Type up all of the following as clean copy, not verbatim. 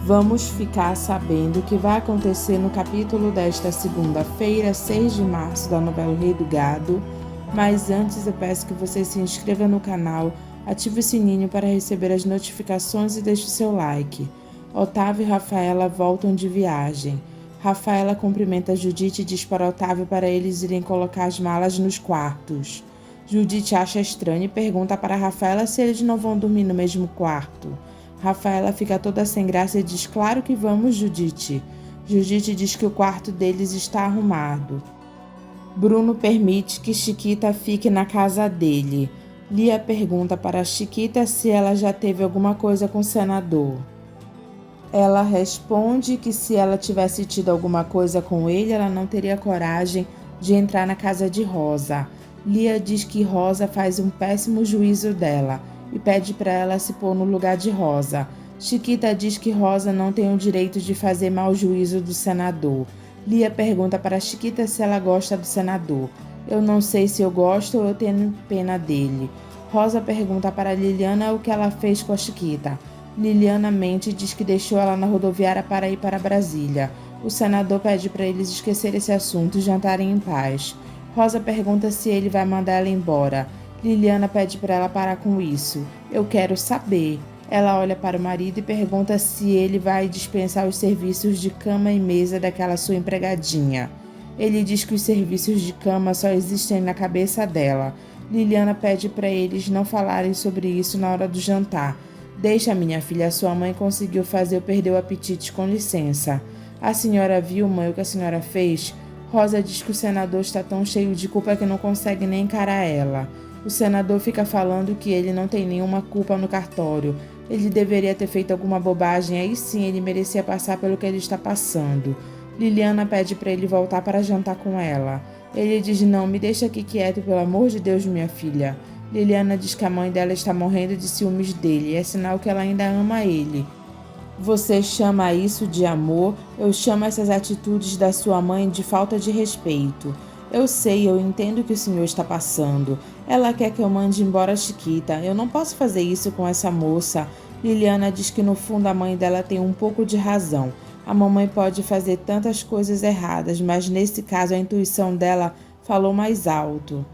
Vamos ficar sabendo o que vai acontecer no capítulo desta segunda-feira, 6 de março, da novela O Rei do Gado. Mas antes eu peço que você se inscreva no canal, ative o sininho para receber as notificações e deixe o seu like. Otávio e Rafaela voltam de viagem. Rafaela cumprimenta Judite e diz para Otávio para eles irem colocar as malas nos quartos. Judite acha estranho e pergunta para Rafaela se eles não vão dormir no mesmo quarto. Rafaela fica toda sem graça e diz: "Claro que vamos, Judite." Judite diz que o quarto deles está arrumado. Bruno permite que Chiquita fique na casa dele. Lia pergunta para Chiquita se ela já teve alguma coisa com o senador. Ela responde que se ela tivesse tido alguma coisa com ele, ela não teria coragem de entrar na casa de Rosa. Lia diz que Rosa faz um péssimo juízo dela e pede para ela se pôr no lugar de Rosa. Chiquita diz que Rosa não tem o direito de fazer mau juízo do senador. Lia pergunta para Chiquita se ela gosta do senador. "Eu não sei se eu gosto ou eu tenho pena dele." Rosa pergunta para Liliana o que ela fez com a Chiquita. Liliana mente e diz que deixou ela na rodoviária para ir para Brasília. O senador pede para eles esquecerem esse assunto e jantarem em paz. Rosa pergunta se ele vai mandar ela embora. Liliana pede para ela parar com isso. "Eu quero saber." Ela olha para o marido e pergunta se ele vai dispensar os serviços de cama e mesa daquela sua empregadinha. Ele diz que os serviços de cama só existem na cabeça dela. Liliana pede para eles não falarem sobre isso na hora do jantar. "Deixa, minha filha, sua mãe conseguiu fazer eu perder o apetite, com licença." "A senhora viu, mãe, o que a senhora fez?" Rosa diz que o senador está tão cheio de culpa que não consegue nem encarar ela. O senador fica falando que ele não tem nenhuma culpa no cartório. Ele deveria ter feito alguma bobagem, aí sim ele merecia passar pelo que ele está passando. Liliana pede para ele voltar para jantar com ela. Ele diz: "Não, me deixa aqui quieto, pelo amor de Deus, minha filha." Liliana diz que a mãe dela está morrendo de ciúmes dele, é sinal que ela ainda ama ele. "Você chama isso de amor? Eu chamo essas atitudes da sua mãe de falta de respeito." "Eu sei, eu entendo o que o senhor está passando. Ela quer que eu mande embora a Chiquita. Eu não posso fazer isso com essa moça." Liliana diz que no fundo a mãe dela tem um pouco de razão. A mamãe pode fazer tantas coisas erradas, mas nesse caso a intuição dela falou mais alto.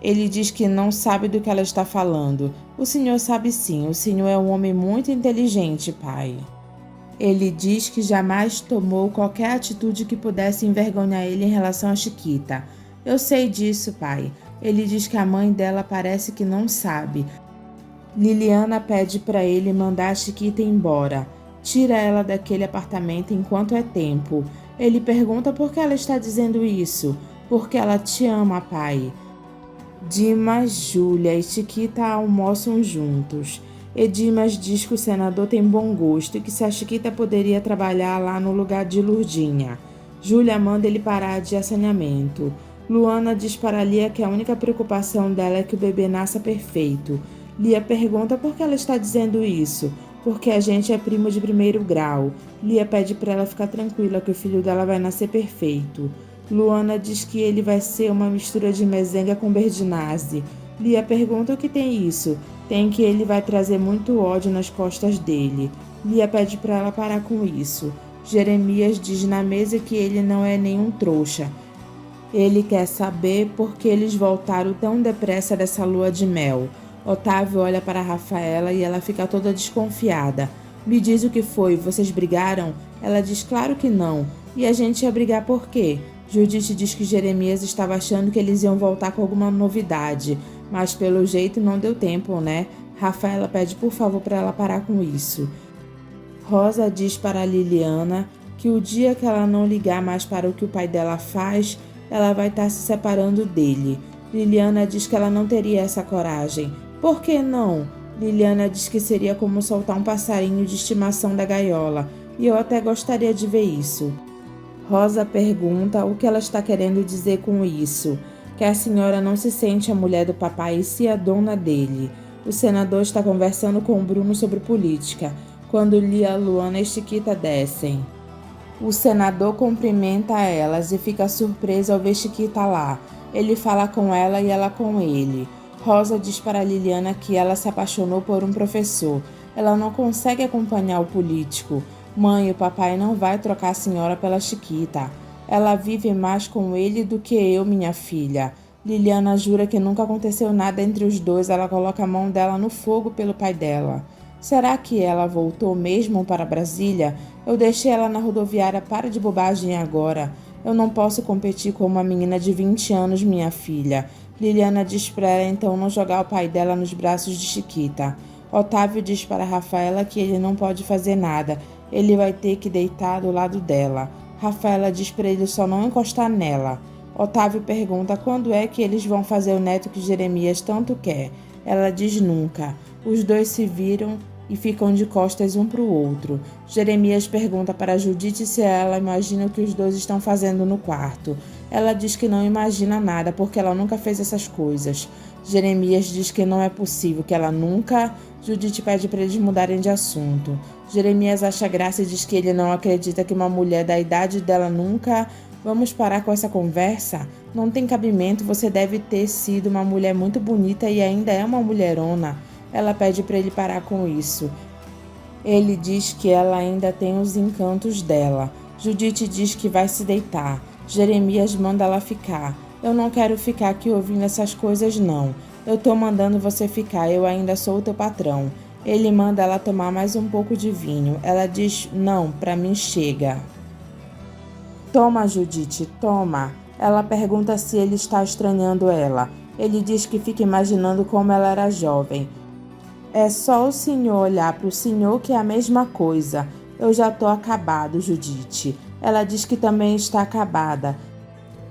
Ele diz que não sabe do que ela está falando. "O senhor sabe sim, o senhor é um homem muito inteligente, pai." Ele diz que jamais tomou qualquer atitude que pudesse envergonhar ele em relação a Chiquita. "Eu sei disso, pai." Ele diz que a mãe dela parece que não sabe. Liliana pede para ele mandar a Chiquita embora. Tira ela daquele apartamento enquanto é tempo. Ele pergunta por que ela está dizendo isso. "Porque ela te ama, pai." Dimas, Júlia e Chiquita almoçam juntos. Dimas diz que o senador tem bom gosto e que se a Chiquita poderia trabalhar lá no lugar de Lurdinha. Júlia manda ele parar de assanhamento. Luana diz para Lia que a única preocupação dela é que o bebê nasça perfeito. Lia pergunta por que ela está dizendo isso. "Porque a gente é primo de primeiro grau." Lia pede para ela ficar tranquila que o filho dela vai nascer perfeito. Luana diz que ele vai ser uma mistura de mezenga com Berdinazzi. Lia pergunta o que tem isso. Tem que ele vai trazer muito ódio nas costas dele. Lia pede para ela parar com isso. Jeremias diz na mesa que ele não é nenhum trouxa. Ele quer saber por que eles voltaram tão depressa dessa lua de mel. Otávio olha para Rafaela e ela fica toda desconfiada. "Me diz o que foi, vocês brigaram?" Ela diz: "Claro que não. E a gente ia brigar por quê?" Judite diz que Jeremias estava achando que eles iam voltar com alguma novidade, mas pelo jeito não deu tempo, né? Rafaela pede por favor para ela parar com isso. Rosa diz para Liliana que o dia que ela não ligar mais para o que o pai dela faz, ela vai estar se separando dele. Liliana diz que ela não teria essa coragem. "Por que não?" Liliana diz que seria como soltar um passarinho de estimação da gaiola, e eu até gostaria de ver isso. Rosa pergunta o que ela está querendo dizer com isso, que a senhora não se sente a mulher do papai e sim a dona dele. O senador está conversando com o Bruno sobre política, quando Lia, Luana e Chiquita descem. O senador cumprimenta elas e fica surpreso ao ver Chiquita lá. Ele fala com ela e ela com ele. Rosa diz para Liliana que ela se apaixonou por um professor. Ela não consegue acompanhar o político. Mãe, o papai não vai trocar a senhora pela Chiquita. Ela vive mais com ele do que eu, minha filha. Liliana jura que nunca aconteceu nada entre os dois. Ela coloca a mão dela no fogo pelo pai dela. Será que ela voltou mesmo para Brasília? Eu deixei ela na rodoviária. Para de bobagem agora. Eu não posso competir com uma menina de 20 anos, minha filha. Liliana diz para ela então não jogar o pai dela nos braços de Chiquita. Otávio diz para Rafaela que ele não pode fazer nada. Ele vai ter que deitar do lado dela. Rafaela diz para ele só não encostar nela. Otávio pergunta quando é que eles vão fazer o neto que Jeremias tanto quer. Ela diz nunca. Os dois se viram e ficam de costas um para o outro. Jeremias pergunta para Judite se ela imagina o que os dois estão fazendo no quarto. Ela diz que não imagina nada porque ela nunca fez essas coisas. Jeremias diz que não é possível, que ela nunca... Judite pede para eles mudarem de assunto. Jeremias acha graça e diz que ele não acredita que uma mulher da idade dela nunca... Vamos parar com essa conversa? Não tem cabimento, você deve ter sido uma mulher muito bonita e ainda é uma mulherona. Ela pede para ele parar com isso. Ele diz que ela ainda tem os encantos dela. Judite diz que vai se deitar. Jeremias manda ela ficar. Eu não quero ficar aqui ouvindo essas coisas não. Eu tô mandando você ficar, eu ainda sou o teu patrão. Ele manda ela tomar mais um pouco de vinho. Ela diz, não, pra mim chega. Toma, Judite, toma. Ela pergunta se ele está estranhando ela. Ele diz que fica imaginando como ela era jovem. É só o senhor olhar para o senhor que é a mesma coisa. Eu já tô acabado, Judite. Ela diz que também está acabada.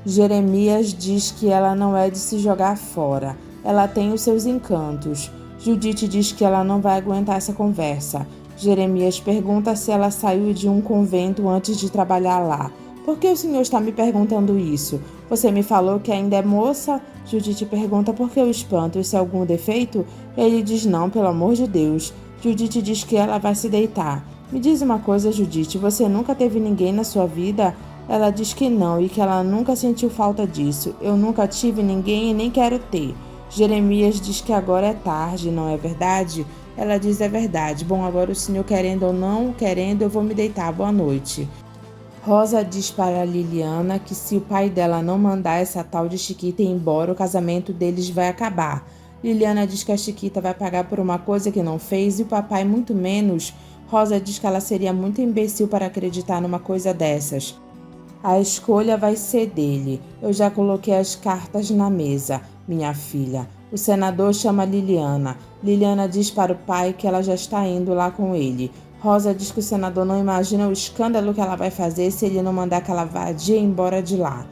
Jeremias diz que ela não é de se jogar fora. Ela tem os seus encantos. Judite diz que ela não vai aguentar essa conversa. Jeremias pergunta se ela saiu de um convento antes de trabalhar lá. Por que o senhor está me perguntando isso? Você me falou que ainda é moça? Judite pergunta por que o espanto, isso é algum defeito? Ele diz não, pelo amor de Deus. Judite diz que ela vai se deitar. Me diz uma coisa, Judite, você nunca teve ninguém na sua vida? Ela diz que não e que ela nunca sentiu falta disso. Eu nunca tive ninguém e nem quero ter. Jeremias diz que agora é tarde, não é verdade? Ela diz é verdade. Bom, agora o senhor querendo ou não querendo, eu vou me deitar. Boa noite. Rosa diz para Liliana que se o pai dela não mandar essa tal de Chiquita ir embora, o casamento deles vai acabar. Liliana diz que a Chiquita vai pagar por uma coisa que não fez e o papai muito menos. Rosa diz que ela seria muito imbecil para acreditar numa coisa dessas. A escolha vai ser dele. Eu já coloquei as cartas na mesa, minha filha. O senador chama Liliana. Liliana diz para o pai que ela já está indo lá com ele. Rosa diz que o senador não imagina o escândalo que ela vai fazer se ele não mandar aquela vadia embora de lá.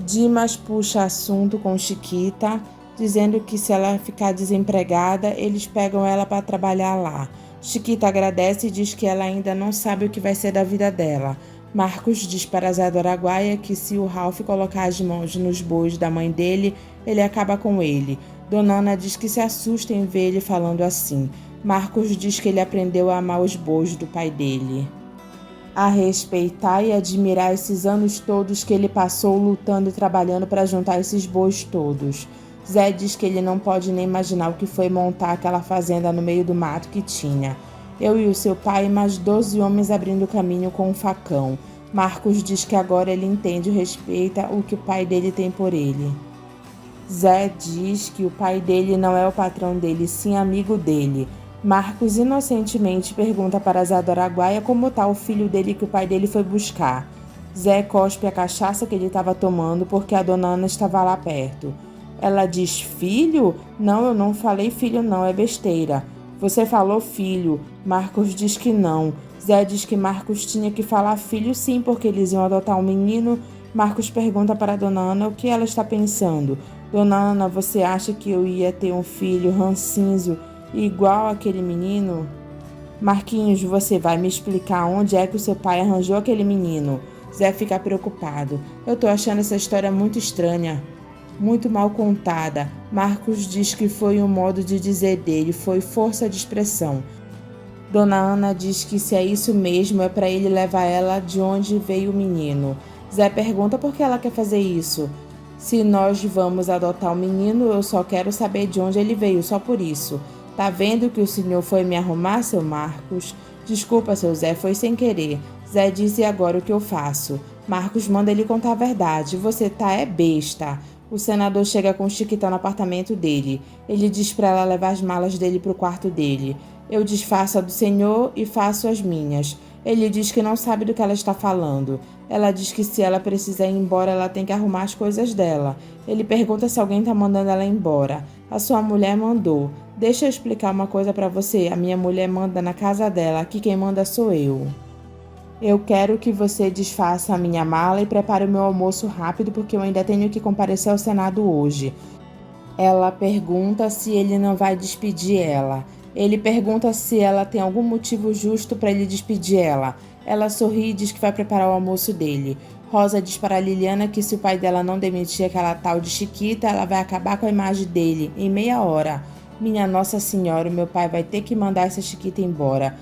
Dimas puxa assunto com Chiquita, dizendo que se ela ficar desempregada, eles pegam ela para trabalhar lá. Chiquita agradece e diz que ela ainda não sabe o que vai ser da vida dela. Marcos diz para Zé do Araguaia que se o Ralph colocar as mãos nos bois da mãe dele, ele acaba com ele. Dona Ana diz que se assusta em ver ele falando assim. Marcos diz que ele aprendeu a amar os bois do pai dele, a respeitar e admirar esses anos todos que ele passou lutando e trabalhando para juntar esses bois todos. Zé diz que ele não pode nem imaginar o que foi montar aquela fazenda no meio do mato que tinha. Eu e o seu pai e mais 12 homens abrindo caminho com um facão. Marcos diz que agora ele entende e respeita o que o pai dele tem por ele. Zé diz que o pai dele não é o patrão dele, sim amigo dele. Marcos inocentemente pergunta para Zé do Araguaia como está o filho dele que o pai dele foi buscar. Zé cospe a cachaça que ele estava tomando porque a dona Ana estava lá perto. Ela diz, filho? Não, eu não falei filho não, é besteira. Você falou filho. Marcos diz que não. Zé diz que Marcos tinha que falar filho sim, porque eles iam adotar um menino. Marcos pergunta para a dona Ana o que ela está pensando. Dona Ana, você acha que eu ia ter um filho rancinzo igual aquele menino? Marquinhos, você vai me explicar onde é que o seu pai arranjou aquele menino? Zé fica preocupado. Eu tô achando essa história muito estranha, muito mal contada. Marcos diz que foi um modo de dizer dele, foi força de expressão. Dona Ana diz que se é isso mesmo, é para ele levar ela de onde veio o menino. Zé pergunta por que ela quer fazer isso. Se nós vamos adotar o menino, eu só quero saber de onde ele veio, só por isso. Tá vendo que o senhor foi me arrumar, seu Marcos? Desculpa, seu Zé, foi sem querer. Zé disse: e agora o que eu faço? Marcos manda ele contar a verdade. Você tá é besta. O senador chega com Chiquita no apartamento dele. Ele diz para ela levar as malas dele pro quarto dele. Eu desfaço a do senhor e faço as minhas. Ele diz que não sabe do que ela está falando. Ela diz que se ela precisa ir embora, ela tem que arrumar as coisas dela. Ele pergunta se alguém tá mandando ela embora. A sua mulher mandou. Deixa eu explicar uma coisa para você. A minha mulher manda na casa dela. Aqui quem manda sou eu. Eu quero que você desfaça a minha mala e prepare o meu almoço rápido porque eu ainda tenho que comparecer ao Senado hoje. Ela pergunta se ele não vai despedir ela. Ele pergunta se ela tem algum motivo justo para ele despedir ela. Ela sorri e diz que vai preparar o almoço dele. Rosa diz para Liliana que se o pai dela não demitir aquela tal de Chiquita, ela vai acabar com a imagem dele em meia hora. Minha Nossa Senhora, o meu pai vai ter que mandar essa Chiquita embora.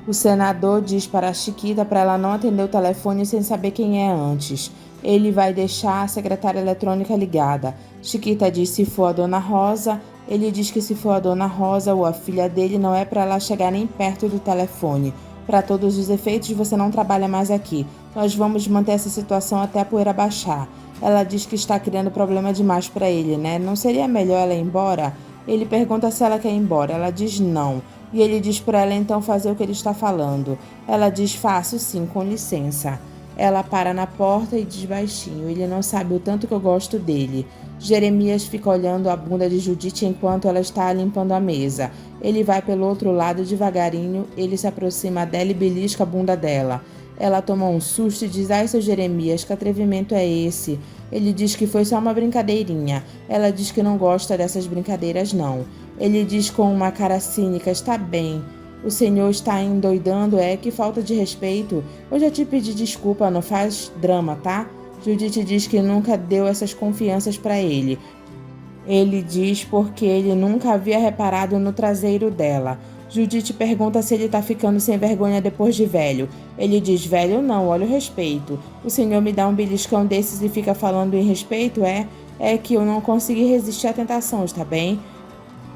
O senador diz para a Chiquita para ela não atender o telefone sem saber quem é antes. Ele vai deixar a secretária eletrônica ligada. Chiquita diz se for a Dona Rosa. Ele diz que se for a Dona Rosa ou a filha dele, não é para ela chegar nem perto do telefone. Para todos os efeitos, você não trabalha mais aqui. Nós vamos manter essa situação até a poeira baixar. Ela diz que está criando problema demais para ele, né? Não seria melhor ela ir embora? Ele pergunta se ela quer ir embora. Ela diz não. E ele diz para ela então fazer o que ele está falando. Ela diz: faço sim, com licença. Ela para na porta e diz baixinho: ele não sabe o tanto que eu gosto dele. Jeremias fica olhando a bunda de Judite enquanto ela está limpando a mesa. Ele vai pelo outro lado devagarinho, ele se aproxima dela e belisca a bunda dela. Ela toma um susto e diz: ai, seu Jeremias, que atrevimento é esse? Ele diz que foi só uma brincadeirinha. Ela diz que não gosta dessas brincadeiras, não. Ele diz com uma cara cínica: está bem. O senhor está endoidando, é? Que falta de respeito. Eu já te pedi desculpa, não faz drama, tá? Judite diz que nunca deu essas confianças para ele. Ele diz porque ele nunca havia reparado no traseiro dela. Judite pergunta se ele tá ficando sem vergonha depois de velho. Ele diz: velho não, olha o respeito. O senhor me dá um beliscão desses e fica falando em respeito, é? É que eu não consegui resistir à tentação, está bem?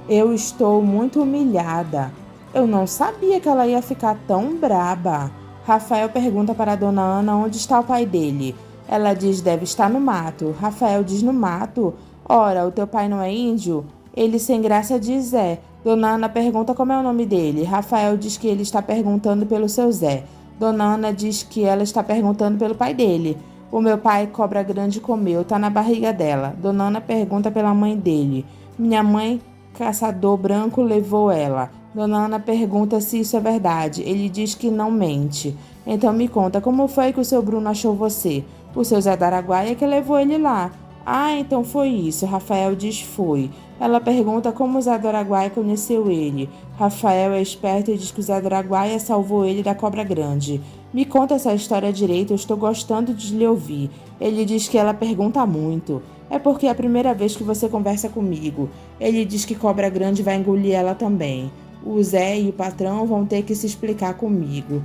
Eu estou muito humilhada. Eu não sabia que ela ia ficar tão braba. Rafael pergunta para a dona Ana onde está o pai dele. Ela diz: deve estar no mato. Rafael diz: no mato? Ora, o teu pai não é índio? Ele sem graça diz: é. Dona Ana pergunta como é o nome dele. Rafael diz que ele está perguntando pelo seu Zé. Dona Ana diz que ela está perguntando pelo pai dele. O meu pai, cobra grande, comeu, tá na barriga dela. Dona Ana pergunta pela mãe dele. Minha mãe, caçador branco, levou ela. Dona Ana pergunta se isso é verdade. Ele diz que não mente. Então me conta, como foi que o seu Bruno achou você? O seu Zé do Araguaia que levou ele lá. Ah, então foi isso. Rafael diz foi. Ela pergunta como o Zé do Araguaia conheceu ele. Rafael é esperto e diz que o Zé do Araguaia salvou ele da cobra grande. Me conta essa história direito, eu estou gostando de lhe ouvir. Ele diz que ela pergunta muito. É porque é a primeira vez que você conversa comigo. Ele diz que cobra grande vai engolir ela também. O Zé e o patrão vão ter que se explicar comigo.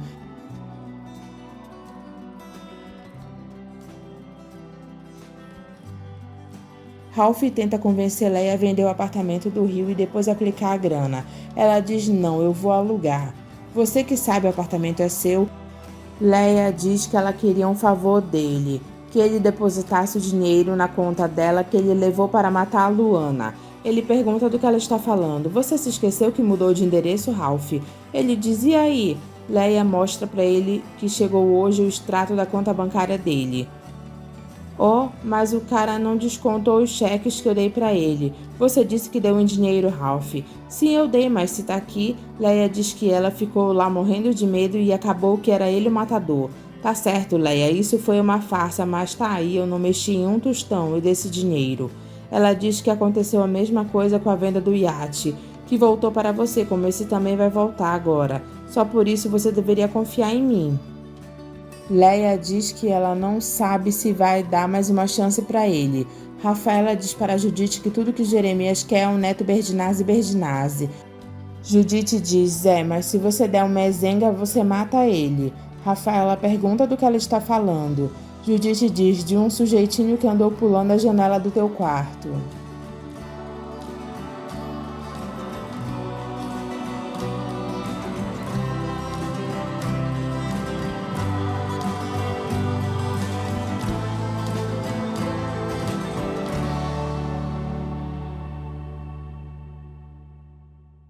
Ralph tenta convencer Leia a vender o apartamento do Rio e depois aplicar a grana. Ela diz: não, eu vou alugar. Você que sabe, o apartamento é seu. Leia diz que ela queria um favor dele, que ele depositasse o dinheiro na conta dela que ele levou para matar a Luana. Ele pergunta do que ela está falando. Você se esqueceu que mudou de endereço, Ralph? Ele diz: e aí? Leia mostra para ele que chegou hoje o extrato da conta bancária dele. Oh, mas o cara não descontou os cheques que eu dei para ele. Você disse que deu em dinheiro, Ralph. Sim, eu dei, mas se tá aqui, Leia diz que ela ficou lá morrendo de medo e acabou que era ele o matador. Tá certo, Leia, isso foi uma farsa, mas tá aí, eu não mexi em um tostão e desse dinheiro. Ela diz que aconteceu a mesma coisa com a venda do iate, que voltou para você, como esse também vai voltar agora. Só por isso você deveria confiar em mim. Leia diz que ela não sabe se vai dar mais uma chance para ele. Rafaela diz para Judite que tudo que Jeremias quer é um neto Berdinazzi. Judite diz: mas se você der uma mezenga, você mata ele. Rafaela pergunta do que ela está falando. Judite diz: de um sujeitinho que andou pulando a janela do teu quarto.